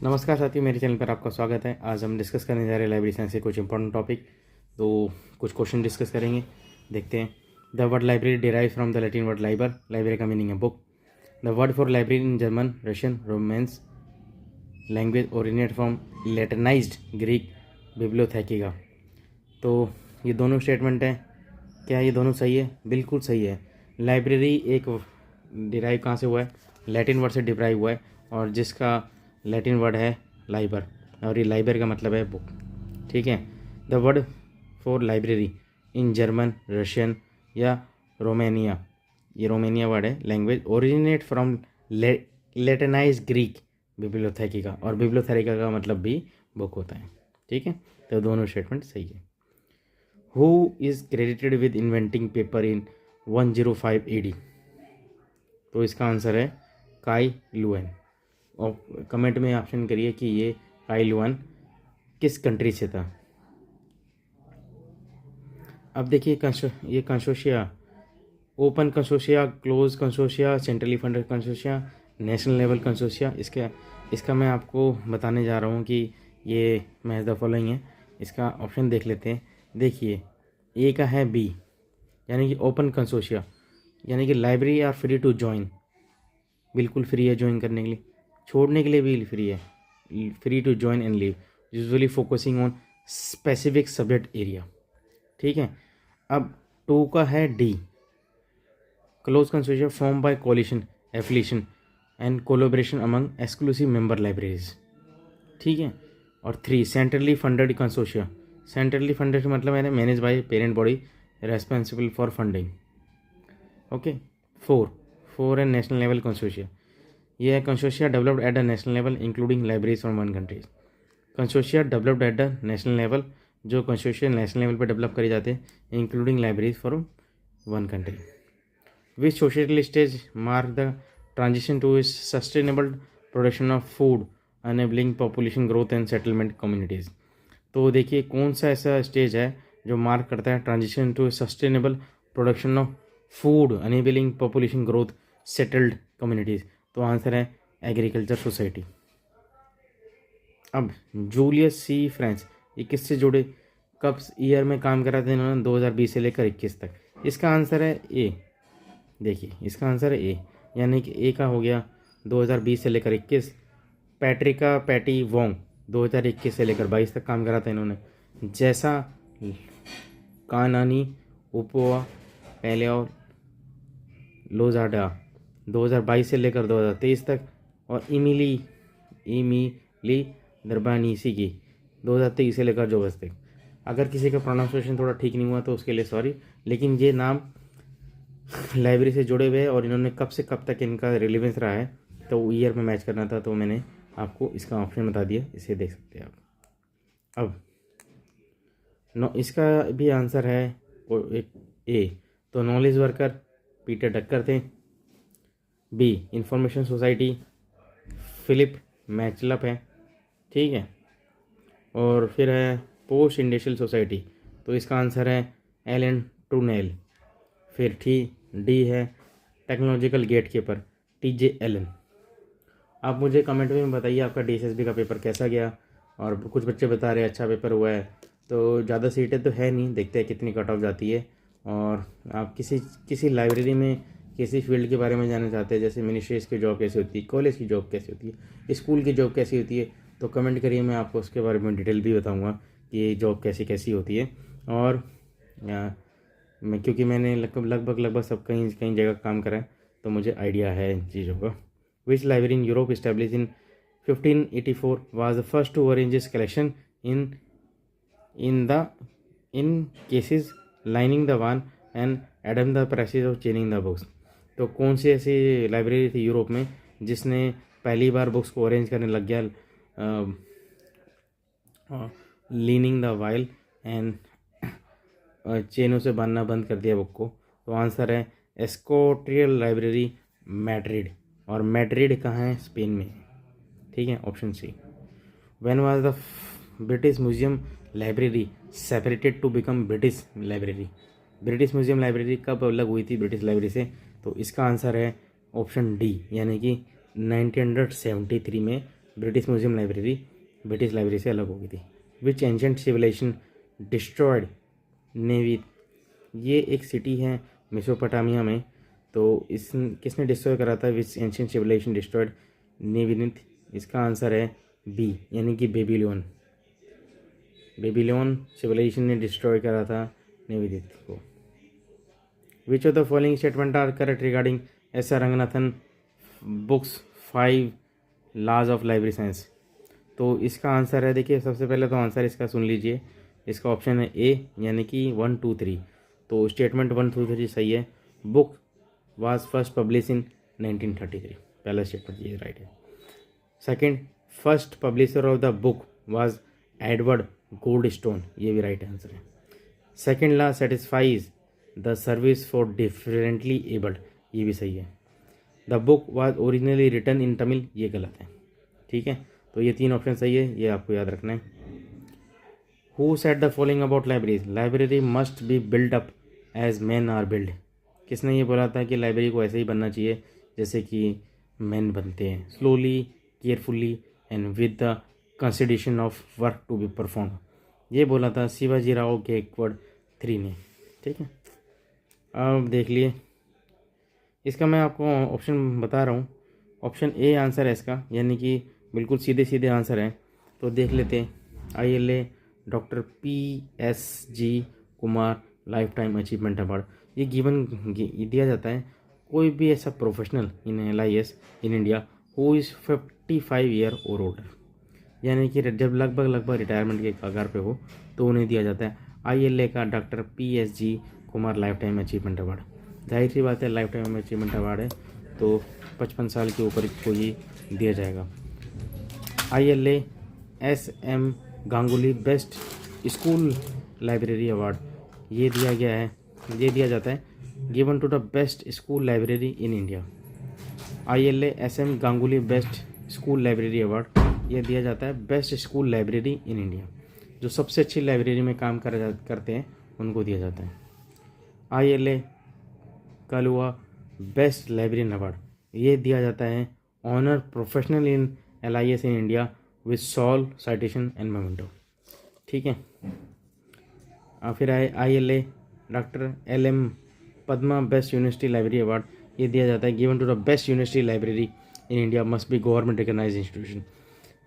नमस्कार साथियों, मेरे चैनल पर आपका स्वागत है। आज हम डिस्कस करने जा रहे हैं लाइब्रेरी साइंस से कुछ इंपॉर्टेंट टॉपिक। तो कुछ क्वेश्चन डिस्कस करेंगे, देखते हैं। The word library derive from the Latin word liber. Library का मीनिंग है book. The word for library in German, Russian, Romance language originate from Latinized Greek bibliotheca. तो ये दोनों स्टेटमेंट हैं, क्या ये दोनों सही है? बिल्कुल सही है। लाइब्रेरी एक डिराइव कहाँ से हुआ है? लैटिन वर्ड से डिराइव हुआ है, और जिसका लैटिन वर्ड है लाइबर, और ये लाइबर का मतलब है बुक। ठीक है। The word for library in German, Russian या रोमानिया, ये रोमानिया वर्ड है, लैंग्वेज ओरिजिनेट फ्रॉम लैटिनाइज ग्रीक बिब्लियोथेकिका, और बिब्लियोथेकिका का मतलब भी बुक होता है। ठीक है, तो दोनों स्टेटमेंट सही है। Who is credited with inventing paper in 105 AD? तो इसका आंसर है काई लुएन। और कमेंट में ऑप्शन करिए कि ये काई लुएन किस कंट्री से था। अब देखिए, ये consortia, open consortia, close consortia, centrally funded consortia, national level consortia, इसका मैं आपको बताने जा रहा हूँ कि ये मैच द फॉलोइंग है। इसका ऑप्शन देख लेते हैं। देखिए, ए का है बी, यानी कि ओपन कंसोशिया, यानी कि library are free to join, बिल्कुल फ्री है ज्वाइन करने के लिए, छोड़ने के लिए भी फ्री है, free to join and leave, usually focusing on specific subject area. ठीक है। अब टू का है डी, close consortium form by coalition, affiliation and collaboration among exclusive member libraries. ठीक है। और three, centrally funded consortia, centrally funded मतलब है manage by parent body responsible for funding. Okay. Four है नेशनल लेवल कंसोर्शिया, ये है consortia developed at the national level including libraries from one countries. Consortia developed at the national level, जो consortia national level पर develop करे जाते हैं including libraries from one country. Which social stage mark the transition to sustainable production of food enabling population growth and settlement communities. तो देखिए, कौन सा ऐसा स्टेज है जो मार्क करता है transition to sustainable production of food enabling population growth settled communities? तो आंसर है एग्रीकल्चर सोसाइटी। अब जूलियस सी फ्रेंच, ये किससे जुड़े, कब ईयर में काम करा था इन्होंने? 2020 से लेकर 21 तक। इसका आंसर है ए। देखिए, इसका आंसर है ए, यानी कि ए का हो गया 2020 से लेकर 21। पैट्रिका पैटी वोंग 2021 से लेकर 22 तक काम करा था इन्होंने। जैसा कानानी उपोआ पहले और लोजाडा 2022 से लेकर 2023 तक, और इमिली दरबानीसी की 2023 से लेकर 24 तक। अगर किसी का प्रोनाउंसिएशन थोड़ा ठीक नहीं हुआ तो उसके लिए सॉरी, लेकिन ये नाम लाइब्रेरी से जुड़े हुए हैं और इन्होंने कब से कब तक इनका रिलेवेंस रहा है, तो ईयर में मैच करना था, तो मैंने आपको इसका ऑप्शन बता दिया, इसे देख सकते हैं आप। अब इसका भी आंसर है ए, तो नॉलेज वर्कर पीटर डक्कर थे। बी, इंफॉर्मेशन सोसाइटी फिलिप मैचलप है। ठीक है। और फिर है पोस्ट इंडस्ट्रियल सोसाइटी, तो इसका आंसर है एलन टूनेल। फिर डी है technological gate keeper TJ Allen. आप मुझे कमेंट में बताइए आपका DSSB का पेपर कैसा गया। और कुछ बच्चे बता रहे हैं अच्छा पेपर हुआ है, तो ज़्यादा सीटें तो है नहीं, देखते हैं कितनी कट ऑफ जाती है। और आप किसी लाइब्रेरी में किसी फील्ड के बारे में जानना चाहते हैं, जैसे मिनिस्ट्रीज की जॉब कैसी होती है, कॉलेज की जॉब कैसी होती है, स्कूल की जॉब कैसी होती है, तो कमेंट करिए, मैं आपको उसके बारे में डिटेल भी बताऊँगा कि ये जॉब कैसी कैसी होती है। और क्योंकि मैंने लगभग सब कहीं कहीं जगह काम करा है, तो मुझे आइडिया है इन चीज़ों का। Which library in Europe established in 1584 was the first to arrange its collection in cases lining the wall and Adam the process of chaining the books। तो कौन सी ऐसी लाइब्रेरी थी यूरोप में जिसने पहली बार बुक्स को अरेंज करने लग गया, लीनिंग द वाइल एंड चेनों से बांधना बंद कर दिया बुक को? तो आंसर है एस्कोट्रियल लाइब्रेरी मैड्रिड, और मैड्रिड कहाँ है? स्पेन में। ठीक है, option C. When was the British Museum Library separated to become British Library? British Museum Library कब अलग हुई थी ब्रिटिश लाइब्रेरी से? तो इसका आंसर है ऑप्शन डी, यानी कि 1973 में British Museum library British library से अलग हो गई थी। विच एंशंट सिविलाइजेशन डिस्ट्रॉयड नेवी, ये एक सिटी है मेसोपोटामिया में, तो इस किसने डिस्ट्रॉय करा था? Which ancient civilization destroyed Nineveh, इसका आंसर है बी, यानी कि बेबीलोन। बेबीलोन सिविलाइजेशन ने डिस्ट्रॉय करा था नेविनिथ को। Which of the following statement are correct regarding S R Ranganathan books 5 laws of library science? तो इसका आंसर है, देखिए सबसे पहले तो आंसर इसका सुन लीजिए। इसका ऑप्शन है ए, यानी कि 1 2 3। तो स्टेटमेंट 1 2 3 सही है। Book was first publish in 1933, पहला स्टेटमेंट ये राइट है। Second, first publisher of the book was Edward Goldstone, ये भी राइट आंसर है। Second law satisfies the service for differently abled, ये भी सही है। The book was originally written in Tamil, ये गलत है। ठीक है, तो ये 3 ऑप्शन सही है, ये आपको याद रखना है। Who said the following about libraries? Library must be build up as man are build, किसने ये बोला था कि लाइब्रेरी को ऐसे ही बनना चाहिए जैसे कि मैन बनते हैं? Slowly, carefully and with the consideration of work to be perform, ये बोला था शिवाजी राव गायकवाड़ 3 ने। ठीक है, अब देख लिए, इसका मैं आपको ऑप्शन बता रहा हूँ। ऑप्शन ए आंसर है इसका, यानी कि बिल्कुल सीधे सीधे आंसर है। तो देख लेते हैं। ILA doctor PSG Kumar life time achievement award, ये दिया जाता है कोई भी ऐसा professional in LIS in India who is 55 year और ओल्डर, यानी कि जब लगभग रिटायरमेंट के कगार पे हो तो उन्हें दिया जाता है ILA का doctor PSG Kumar life time achievement award. जाहिर सी बात है, लाइफ टाइम अचीवमेंट अवार्ड है तो 55 साल के ऊपर को ही दिया जाएगा। ILA SM Ganguly best school library award, ये दिया जाता है given to the best school library in India. ILA SM Ganguly best school library award, ये दिया जाता है best school library in India, जो सबसे अच्छी लाइब्रेरी में काम करते हैं उनको दिया जाता है। ILA Kalua best librarian award, ये दिया जाता है honour professional in LIS in India with shawl citation and memento. ठीक है, फिर ILA doctor LM Padma best university library award, ये दिया जाता है given to the best university library in India must be government recognize institution.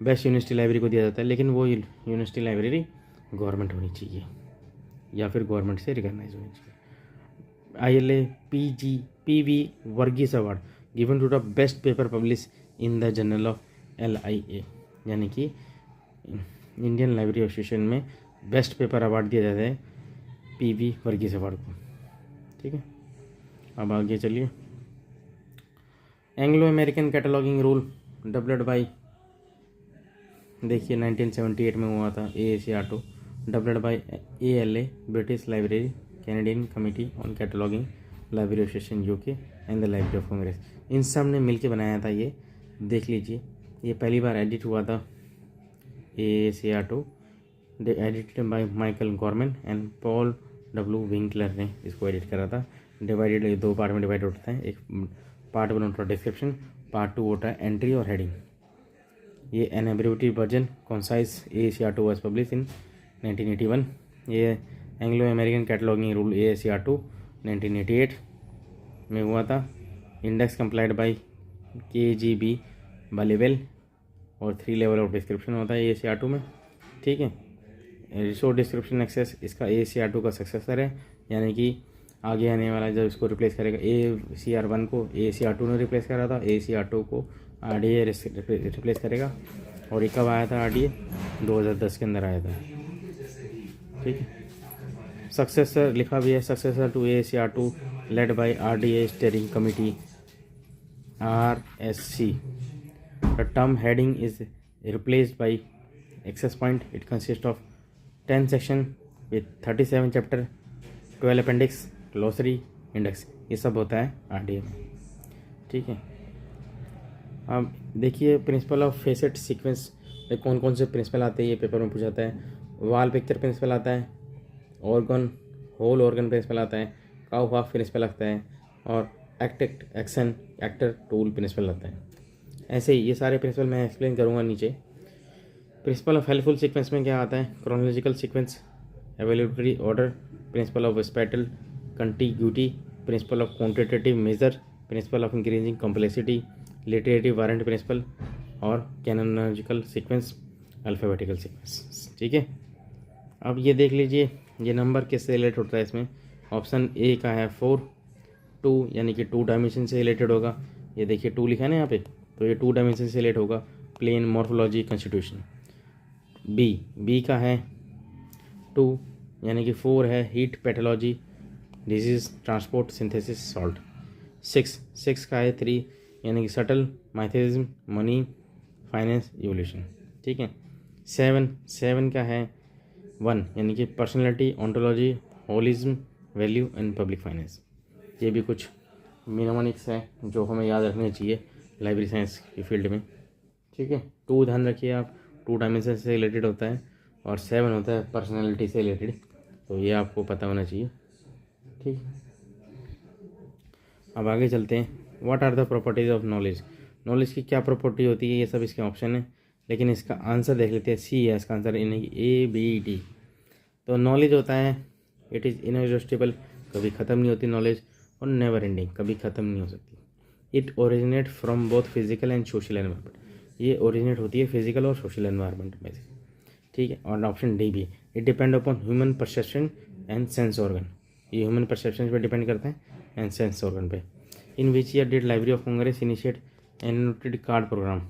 Best university library को दिया जाता है, लेकिन वो यूनिवर्सिटी लाइब्रेरी गवर्नमेंट होनी चाहिए या फिर गवर्नमेंट से रिकग्नाइज होनी चाहिए। ILA PV Varghese award given to the best paper publish in the journal of LIA, यानी कि इंडियन लाइब्रेरी एसोसिएशन में बेस्ट पेपर अवार्ड दिया जाता है PV वर्गीस अवार्ड को। ठीक है, अब आगे चलिए। Anglo American cataloguing rule developed by, देखिए 1978 में हुआ था AAC-R2, developed by ALA British library Canadian committee on cataloguing library association UK and the library of Congress, इन सब ने मिलकर बनाया था। ये देख लीजिए, ये पहली बार एडिट हुआ था AAC-R2, edited by Michael Gorman and Paul W Winkler ने इसको एडिट करा था। डिवाइडेड 2 पार्ट में डिवाइड होता है, एक पार्ट 1 होता है डिस्क्रिप्शन, पार्ट 2 होता है एंट्री और हेडिंग। ये an abbreviated version concise AAC-R2 was publish in 1981। ये Anglo American cataloguing rule AAC-R2 1988 में हुआ था। इंडेक्स कंप्लाइड बाय KGB बालीवेल और 3 लेवल ऑफ डिस्क्रिप्शन होता है AAC-R2 में। ठीक है, रिसोर्स डिस्क्रिप्शन एक्सेस इसका AAC-R2 का सक्सेसर है, यानी कि आगे आने वाला जब इसको रिप्लेस करेगा, AAC-R1 को AAC-R2 ने रिप्लेस करा था, AAC-R2 को RDA रिप्लेस करेगा। और ये कब आया था RDA? 2010 के अंदर आया था। ठीक है, सक्सेसर लिखा भी है, successor to AAC-R2 led by RDA steering committee RSC। The term heading is replaced by access point, it consist of 10 section with 37 chapter, 12 appendix, glossary, index, ये सब होता है RDA में। ठीक है, अब देखिए प्रिंसिपल ऑफ फेसेट सीक्वेंस में कौन कौन से प्रिंसिपल आते हैं, ये पेपर में पूछा जाता है। वाल पिक्चर प्रिंसिपल आता है, ऑर्गन होल ऑर्गन प्रिंसिपल आता है, काउ हाफ प्रिंसिपल आता है और act action actor tool principle आता है। ऐसे ही ये सारे प्रिंसिपल मैं एक्सप्लेन करूँगा नीचे। प्रिंसिपल ऑफ हेल्पफुल सीक्वेंस में क्या आता है? Chronological sequence, evolutionary order, principle of spatial contiguity, principle of quantitative measure, principle of increasing complexity, literary warrant principle और कैनोलॉजिकल सीक्वेंस, अल्फ़ाबेटिकल सीक्वेंस। ठीक है, अब ये देख लीजिए ये नंबर किससे रिलेटेड होता है इसमें। ऑप्शन ए का है 4, 2 यानी कि 2 डायमेंशन से रिलेटेड होगा। ये देखिए 2 लिखा है ना यहाँ पे, तो ये 2 डायमेंशन से रिलेटेड होगा। Plane, morphology, constitution. बी का है 2 यानी कि 4 है heat, pathology, disease, transport, synthesis, salt. 6 का है 3 यानी कि सटल, माइथेरिज्म, मनी, फाइनेंस, इवोल्यूशन। ठीक है। 7 का है 1 यानी कि personality, ontology, holism, value and public finance. ये भी कुछ मिनोमनिक्स है जो हमें याद रखने चाहिए लाइब्रेरी साइंस की फील्ड में। ठीक है, 2 ध्यान रखिए आप, 2 डायमेंशन से रिलेटेड होता है और 7 होता है पर्सनैलिटी से रिलेटेड, तो ये आपको पता होना चाहिए। ठीक, अब आगे चलते हैं। What are the properties of knowledge? Knowledge की क्या प्रॉपर्टी होती है, ये सब इसके ऑप्शन है, लेकिन इसका आंसर देख लेते हैं। सी है इसका आंसर, यानी कि ABD। तो नॉलेज होता है इट इज़ इनएग्जॉस्टिबल, कभी ख़त्म नहीं होती नॉलेज, और नेवर एंडिंग, कभी ख़त्म नहीं हो सकती। It originate from both physical and social environment, ये ओरिजिनेट होती है फिजिकल और सोशल एनवायरनमेंट में से। ठीक है, और ऑप्शन डी भी, it depend upon human perception and sense organ, ये ह्यूमन परसेप्शन पे डिपेंड करता है एंड सेंस ऑर्गन पे। In which year did library of Congress initiate annotated card programme?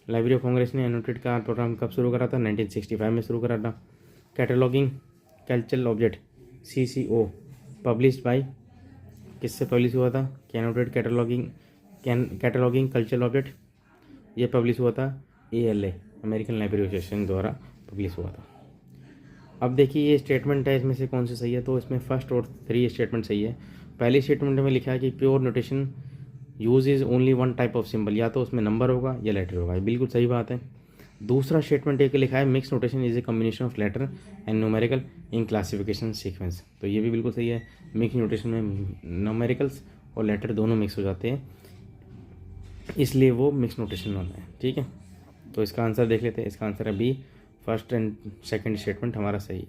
Library of Congress ने एनोटेड कार्ड प्रोग्राम कब शुरू करा था? 1965 में शुरू करा था। Cataloguing cultural object CCO published by, किससे पब्लिश हुआ था? कैनोटेड कैटलॉगिंग कल्चरल ऑब्जेक्ट, ये पब्लिश हुआ था ALA, अमेरिकन लाइब्रेरी एसोसिएशन द्वारा पब्लिश हुआ था। अब देखिए ये स्टेटमेंट है, इसमें से कौन सी सही है? तो इसमें फर्स्ट और 3 स्टेटमेंट सही है। पहली स्टेटमेंट में लिखा है कि pure notation use is only 1 type of symbol, या तो उसमें नंबर होगा या लेटर होगा, ये बिल्कुल सही बात है। दूसरा स्टेटमेंट एक लिखा है mix notation is a combination of letter and numerical in classification sequence, तो ये भी बिल्कुल सही है। मिक्स नोटेशन में न्यूमेरिकल्स और लेटर दोनों मिक्स हो जाते हैं, इसलिए वो मिक्स नोटेशन होता है। ठीक है, तो इसका आंसर देख लेते हैं। इसका आंसर है B, first and second statement हमारा सही है।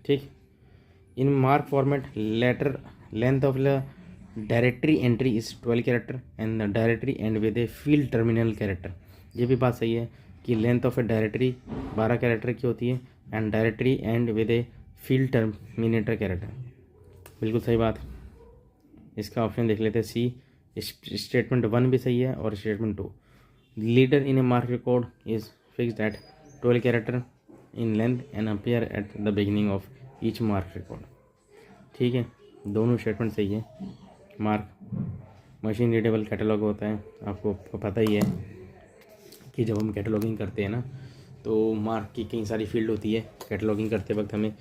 ठीक, in MARC format letter length of the directory entry is 12 character and the directory end with a field terminal character, ये भी बात सही है कि length of a directory 12 character की होती है and directory end with a field terminator character, बिल्कुल सही बात। इसका ऑप्शन देख लेते हैं सी, स्टेटमेंट 1 भी सही है और statement 2। Leader in A mark record is fixed at 12 character in length and appear at the beginning of each mark record. ठीक है, दोनों स्टेटमेंट सही है। मार्क मशीन रीडेबल कैटलॉग होता है, आपको पता ही है कि जब हम कैटलॉगिंग करते हैं ना, तो मार्क की कई सारी फील्ड होती है। कैटलॉगिंग करते वक्त हमें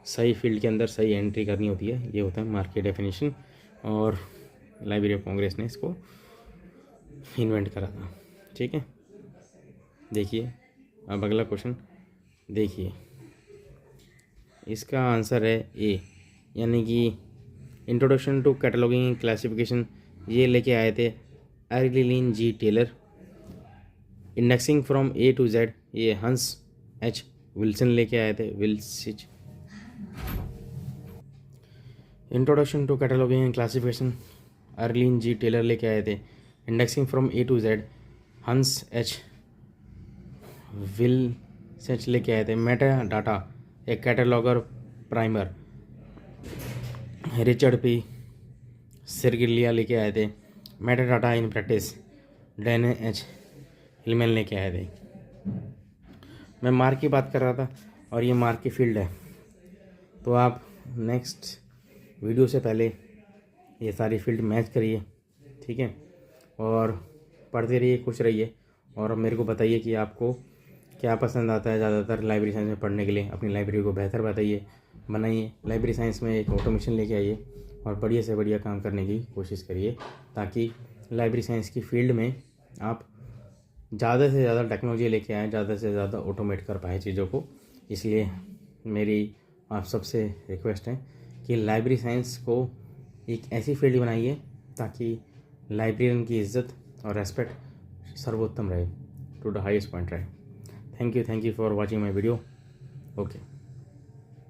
सही फील्ड के अंदर सही एंट्री करनी होती है, ये होता है मार्क की डेफिनेशन, और लाइब्रेरी ऑफ कांग्रेस ने इसको इन्वेंट करा था। ठीक है, देखिए अब अगला क्वेश्चन देखिए, इसका आंसर है ए, यानी कि introduction to cataloguing and classification, ये लेके आए थे Arlene G Taylor. Indexing from A to Z, ये हंस H विल्सन लेके आए थे, Wellisch. Introduction to cataloguing and classification Arlene G Taylor लेके आए थे। Indexing from A to Z Hans H Wellisch लेके आए थे। मेटा डाटा एक cataloguer primer Richard P Smiraglia लेके आए थे। Meta data in practice Dan H Hillmann लेके आए थे। मैं मार्क की बात कर रहा था और ये मार्क की फील्ड है, तो आप नेक्स्ट वीडियो से पहले ये सारी फील्ड मैच करिए। ठीक है, और पढ़ते रहिए, खुश रहिए, और मेरे को बताइए कि आपको क्या पसंद आता है ज़्यादातर लाइब्रेरी साइंस में पढ़ने के लिए। अपनी लाइब्रेरी को बेहतर बनाइए। लाइब्रेरी साइंस में एक ऑटोमेशन लेके आइए और बढ़िया से बढ़िया काम करने की कोशिश करिए, ताकि लाइब्रेरी साइंस की फील्ड में आप ज़्यादा से ज़्यादा टेक्नोलॉजी लेके आएँ, ज़्यादा से ज़्यादा ऑटोमेट कर पाए चीज़ों को। इसलिए मेरी आप सबसे रिक्वेस्ट है कि लाइब्रेरी साइंस को एक ऐसी फील्ड बनाइए ताकि लाइब्रेरियन की इज़्ज़त और रेस्पेक्ट सर्वोत्तम रहे, टू द हाईएस्ट पॉइंट रहे। Thank you for watching my video. Okay.